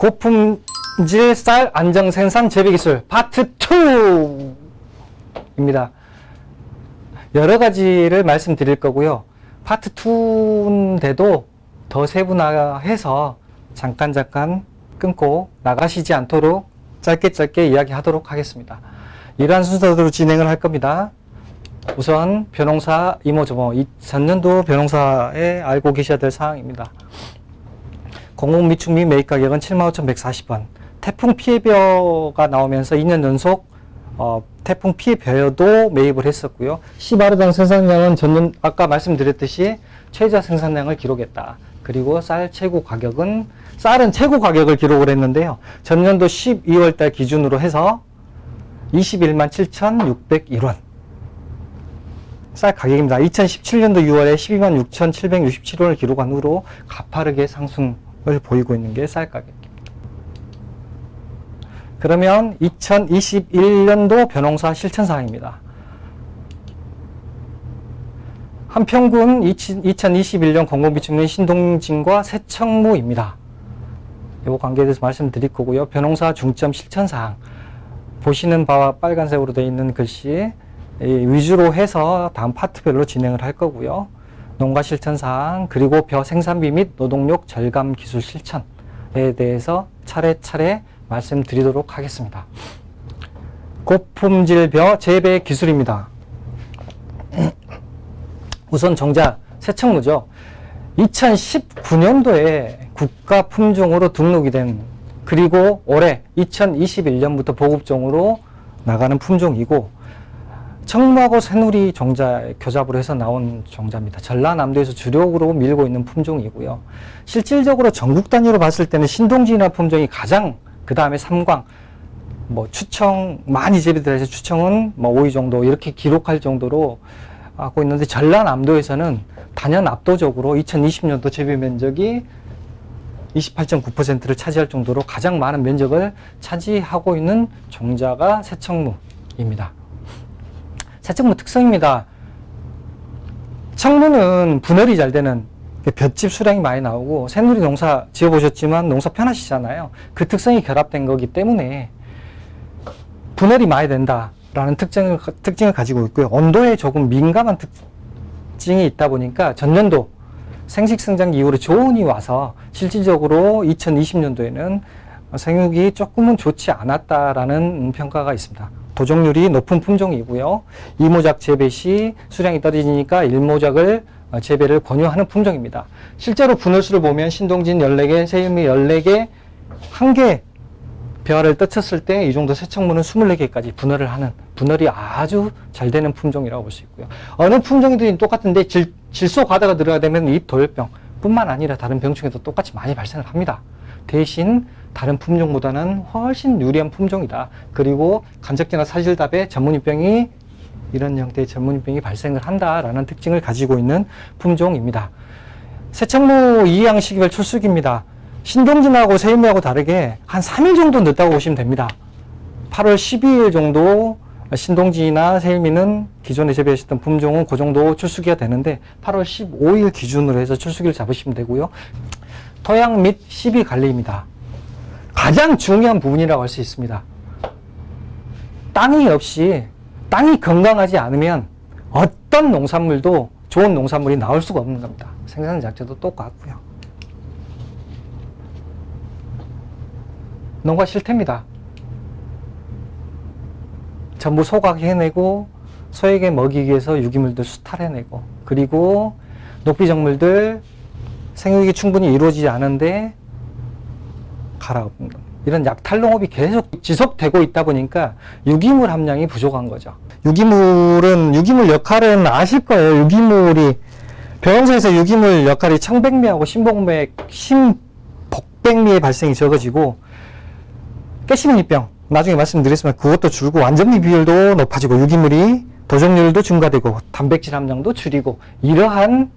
고품질 쌀 안정 생산 재배 기술 파트 2입니다. 여러 가지를 말씀드릴 거고요. 파트 2인데도 더 세분화해서 잠깐 끊고 나가시지 않도록 짧게 이야기하도록 하겠습니다. 이러한 순서대로 진행을 할 겁니다. 우선 벼농사 이모저모 전년도 벼농사에 알고 계셔야 될 사항입니다. 공목 미축미 매입 가격은 75,140원. 태풍 피해벼가 나오면서 2년 연속 태풍 피해벼도 매입을 했었고요. 씨바르당 생산량은 전년 아까 말씀드렸듯이 최저 생산량을 기록했다. 그리고 쌀은 최고 가격을 기록을 했는데요. 전년도 12월달 기준으로 해서 21만 7,601원. 쌀 가격입니다. 2017년도 6월에 12만 6,767원을 기록한 후로 가파르게 상승을 보이고 있는 게 쌀 가격입니다. 그러면 2021년도 벼농사 실천사항입니다. 한평군 2021년 공공비축민 신동진과 새청무입니다. 이 관계에 대해서 말씀드릴 거고요. 벼농사 중점 실천사항. 보시는 바와 빨간색으로 되어 있는 글씨 위주로 해서 다음 파트별로 진행을 할 거고요. 농가 실천사항, 그리고 벼 생산비 및 노동력 절감 기술 실천에 대해서 차례차례 말씀드리도록 하겠습니다. 고품질 벼 재배 기술입니다. 우선 정자 새청무죠. 2019년도에 국가 품종으로 등록이 된, 그리고 올해 2021년부터 보급종으로 나가는 품종이고, 청무하고 새누리 정자 교잡으로 해서 나온 정자입니다. 전라남도에서 주력으로 밀고 있는 품종이고요. 실질적으로 전국 단위로 봤을 때는 신동진이나 품종이 가장, 그 다음에 삼광, 추청 많이 재배돼서 추청은 5위 정도 이렇게 기록할 정도로 하고 있는데, 전라남도에서는 단연 압도적으로 2020년도 재배 면적이 28.9%를 차지할 정도로 가장 많은 면적을 차지하고 있는 종자가 새청무입니다. 새청무 특성입니다. 청무는 분할이 잘 되는 볏짚 수량이 많이 나오고, 새누리 농사 지어보셨지만 농사 편하시잖아요. 그 특성이 결합된 거기 때문에 분할이 많이 된다라는 특징을 가지고 있고요. 온도에 조금 민감한 특징이 있다 보니까 전년도 생식성장 이후로 저온이 와서 실질적으로 2020년도에는 생육이 조금은 좋지 않았다라는 평가가 있습니다. 도종률이 높은 품종이고요. 이모작 재배 시 수량이 떨어지니까 일모작을 재배를 권유하는 품종입니다. 실제로 분할수를 보면 신동진 14개, 새유미 14개, 1개 벼를 떠쳤을 때 이 정도 새청무는 24개까지 분할이 아주 잘 되는 품종이라고 볼 수 있고요. 어느 품종이든 똑같은데 질소 과다가 들어가게 되면 이 도열병 뿐만 아니라 다른 병충해도 똑같이 많이 발생을 합니다. 대신 다른 품종보다는 훨씬 유리한 품종이다. 그리고 간접기나 사질답에 전문이병이 이런 형태의 전문이병이 발생을 한다라는 특징을 가지고 있는 품종입니다. 새청무 2양식별 출수기입니다. 신동진하고 새유미하고 다르게 한 3일 정도 늦다고 보시면 됩니다. 8월 12일 정도 신동진이나 새유미는 기존에 재배하셨던 품종은 그 정도 출수기가 되는데 8월 15일 기준으로 해서 출수기를 잡으시면 되고요. 토양 및 시비 관리입니다. 가장 중요한 부분이라고 할 수 있습니다. 땅이 건강하지 않으면 어떤 농산물도 좋은 농산물이 나올 수가 없는 겁니다. 생산 자체도 똑같고요. 농가 실태입니다. 전부 소각해내고 소에게 먹이기 위해서 유기물들 수탈해내고, 그리고 녹비작물들 생육이 충분히 이루어지지 않은데 갈아엎는 것. 이런 약탈농업이 계속 지속되고 있다 보니까 유기물 함량이 부족한 거죠. 유기물 역할은 아실 거예요. 유기물이 벼농사에서 유기물 역할이 청백미하고 신복백미의 발생이 적어지고, 깨시민이병 나중에 말씀드리겠지만 그것도 줄고, 완전미 비율도 높아지고, 유기물이 도종률도 증가되고, 단백질 함량도 줄이고, 이러한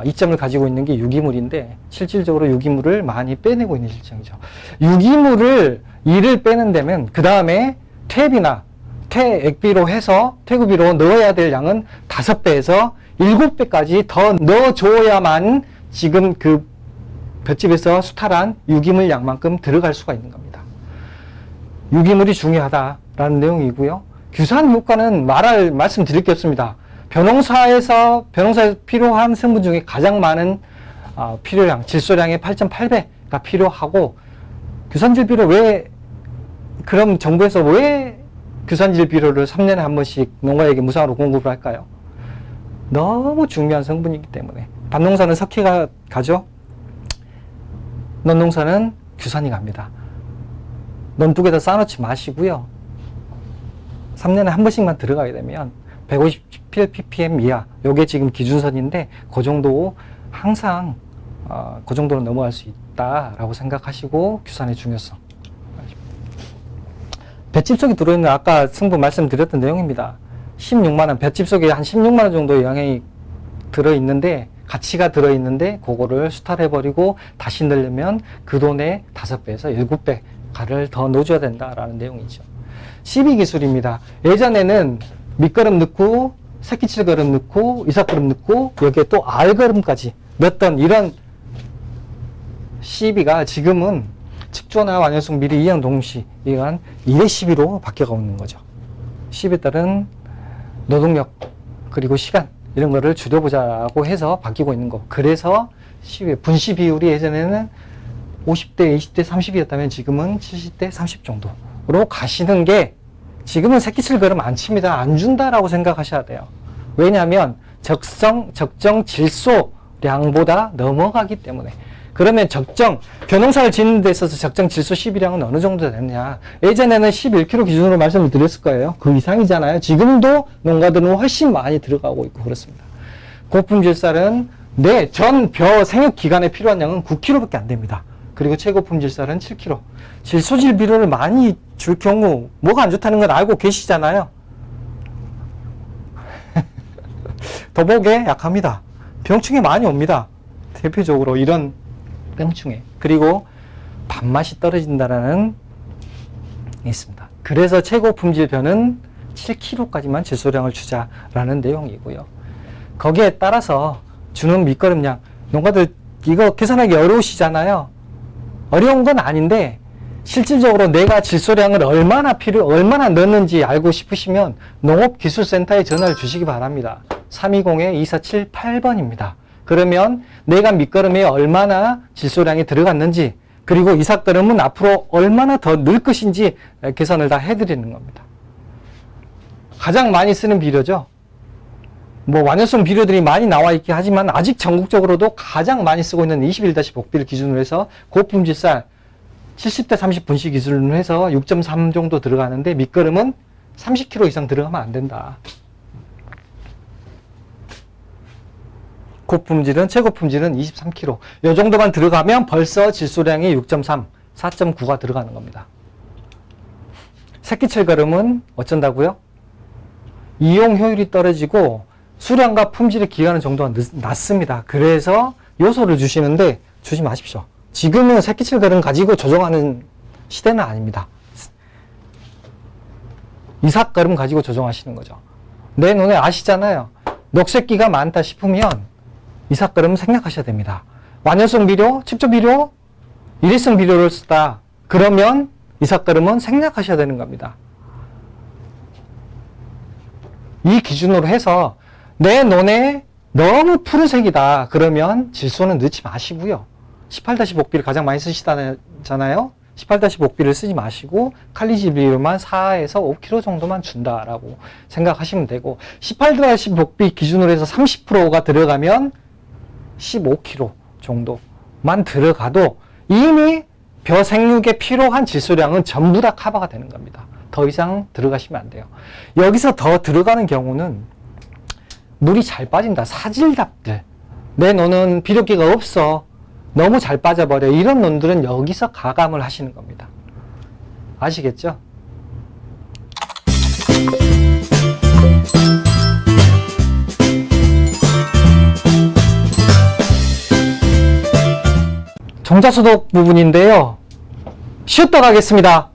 이점을 가지고 있는 게 유기물인데, 실질적으로 유기물을 많이 빼내고 있는 실정이죠. 이를 빼는 데면 그 다음에 퇴비나 퇴액비로 해서 퇴구비로 넣어야 될 양은 5배에서 7배까지 더 넣어줘야만 지금 그 볏짚에서 수탈한 유기물 양만큼 들어갈 수가 있는 겁니다. 유기물이 중요하다라는 내용이고요. 규산 효과는 말씀드릴 게 없습니다. 벼농사에서 필요한 성분 중에 가장 많은 필요량, 질소량의 8.8배가 필요하고, 규산질 비료 그럼 정부에서 왜 규산질 비료를 3년에 한 번씩 농가에게 무상으로 공급을 할까요? 너무 중요한 성분이기 때문에. 밭농사는 석회가 가죠? 논농사는 규산이 갑니다. 논 두 개 다 쌓아놓지 마시고요. 3년에 한 번씩만 들어가게 되면 150ppm 이하, 요게 지금 기준선인데 그 정도 항상 그 정도로 넘어갈 수 있다라고 생각하시고 규산의 중요성. 볏짚 속에 들어있는 아까 성분 말씀드렸던 내용입니다. 16만원, 볏짚 속에 한 16만원 정도의 영양이 들어있는데, 가치가 들어있는데 그거를 수탈해버리고 다시 넣으려면 그 돈의 5배에서 7배가를 더 넣어줘야 된다라는 내용이죠. 12기술입니다. 예전에는 밑거름 넣고 새끼칠거름 넣고 이삭거름 넣고 여기에 또 알거름까지 넣었던 이런 CB가 지금은 측조나 완효성 미리 이양 동시 이한 1의 12로 바뀌어가고 있는 거죠. CB에 따른 노동력 그리고 시간 이런 거를 줄여보자고 해서 바뀌고 있는 거. 그래서 분시 비율이 예전에는 50대 20대 30이었다면 지금은 70대 30 정도로 가시는 게, 지금은 새끼칠 걸음 안 칩니다. 안 준다라고 생각하셔야 돼요. 왜냐하면 적정 질소량보다 넘어가기 때문에. 그러면 벼농사를 짓는 데 있어서 적정 질소 12량은 어느 정도 되느냐. 예전에는 11kg 기준으로 말씀을 드렸을 거예요. 그 이상이잖아요. 지금도 농가들은 훨씬 많이 들어가고 있고 그렇습니다. 고품질 쌀은 전 벼 생육 기간에 필요한 양은 9kg밖에 안 됩니다. 그리고 최고품질 쌀은 7kg. 질소질 비료를 많이 줄 경우 뭐가 안 좋다는 건 알고 계시잖아요. 더복에 약합니다. 병충해 많이 옵니다. 대표적으로 이런 병충해. 그리고 밥맛이 떨어진다라는 게 있습니다. 그래서 최고 품질 벼는 7kg까지만 질소량을 주자라는 내용이고요. 거기에 따라서 주는 밑거름량, 농가들 이거 계산하기 어려우시잖아요. 어려운 건 아닌데 실질적으로 내가 질소량을 얼마나 넣는지 알고 싶으시면 농업기술센터에 전화를 주시기 바랍니다. 320-2478번입니다. 그러면 내가 밑거름에 얼마나 질소량이 들어갔는지, 그리고 이삭거름은 앞으로 얼마나 더 넣을 것인지 계산을 다 해드리는 겁니다. 가장 많이 쓰는 비료죠. 완효성 비료들이 많이 나와 있긴 하지만 아직 전국적으로도 가장 많이 쓰고 있는 21-복비를 기준으로 해서 고품질 쌀 70대 30 분시 기준으로 해서 6.3 정도 들어가는데, 밑거름은 30kg 이상 들어가면 안 된다. 고품질은, 최고품질은 23kg. 이 정도만 들어가면 벌써 질소량이 6.3, 4.9가 들어가는 겁니다. 새끼철거름은 어쩐다고요? 이용 효율이 떨어지고 수량과 품질의 기간은 정도가 낮습니다. 그래서 요소를 주시는데 주지 마십시오. 지금은 새끼철거름 가지고 조정하는 시대는 아닙니다. 이삭거름 가지고 조정하시는 거죠. 내 눈에 아시잖아요. 녹색기가 많다 싶으면 이삭거름 생략하셔야 됩니다. 완효성 비료, 칩조 비료, 일회성 비료를 쓰다. 그러면 이삭거름은 생략하셔야 되는 겁니다. 이 기준으로 해서 내 논에 너무 푸른색이다. 그러면 질소는 넣지 마시고요. 18-복비를 가장 많이 쓰시잖아요. 18-복비를 쓰지 마시고 칼리질 비료만 4에서 5kg 정도만 준다라고 생각하시면 되고, 18-복비 기준으로 해서 30%가 들어가면 15kg 정도만 들어가도 이미 벼 생육에 필요한 질소량은 전부 다 커버가 되는 겁니다. 더 이상 들어가시면 안 돼요. 여기서 더 들어가는 경우는 물이 잘 빠진다. 사질답들. 내 논은 비료기가 없어. 너무 잘 빠져버려. 이런 논들은 여기서 가감을 하시는 겁니다. 아시겠죠? 종자소독 부분인데요. 쉬었다 가겠습니다.